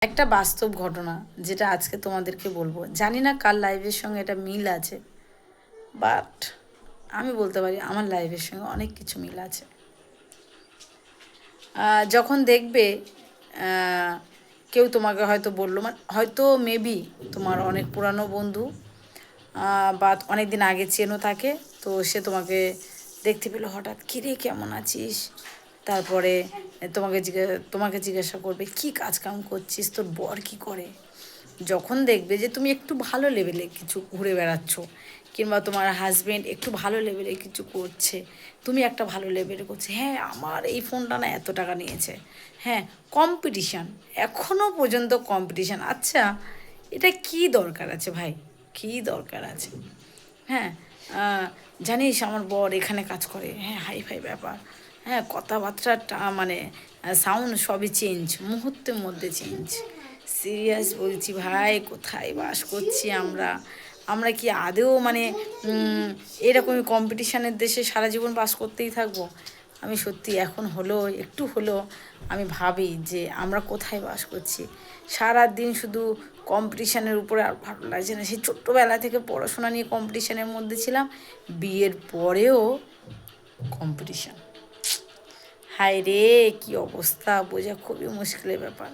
একটা বাস্তব ঘটনা যেটা আজকে তোমাদেরকে বলবো, জানি না কার লাইফের সঙ্গে এটা মিল আছে, বাট আমি বলতে পারি আমার লাইফের সঙ্গে অনেক কিছু মিল আছে। যখন দেখবে আহ, কেউ তোমাকে হয়তো বললো, মানে হয়তো মেবি তোমার অনেক পুরানো বন্ধু বা অনেক দিন আগে চেনো থাকে, তো সে তোমাকে দেখতে পেলো হঠাৎ, কিরে কেমন আছিস, তারপরে তোমাকে জিজ্ঞাসা করবে কি কাজ কাম করছিস, তোর বর কি করে। যখন দেখবে যে তুমি একটু ভালো লেভেলে কিছু ঘুরে বেড়াচ্ছ, কিংবা তোমার হাজবেন্ড একটু ভালো লেভেলে কিছু করছে, তুমি একটা ভালো লেভেলে করছে, হ্যাঁ আমার এই ফোনটা না এত টাকা নিয়েছে, হ্যাঁ কম্পিটিশান, এখনও পর্যন্ত কম্পিটিশান। আচ্ছা, এটা কি দরকার আছে ভাই, কী দরকার আছে? হ্যাঁ, জানিস আমার বর এখানে কাজ করে, হ্যাঁ হাই ফাই ব্যাপার, হ্যাঁ কথাবার্তাটা মানে সাউন্ড সবই চেঞ্জ, মুহূর্তের মধ্যে চেঞ্জ। সিরিয়াস বলছি ভাই, কোথায় বাস করছি আমরা? আমরা কি আদেও মানে এরকমই কম্পিটিশানের দেশে সারা জীবন বাস করতেই থাকবো? আমি সত্যি এখন হলো একটু হলো আমি ভাবি যে আমরা কোথায় বাস করছি। সারা দিন শুধু কম্পিটিশানের উপরে, আর ভালো লাগছে না। সেই ছোট্টবেলা থেকে পড়াশোনা নিয়ে কম্পিটিশানের মধ্যে ছিলাম, বিয়ের পরেও কম্পিটিশান। হায় রে, কী অবস্থা, বোঝা খুবই মুশকিলের ব্যাপার।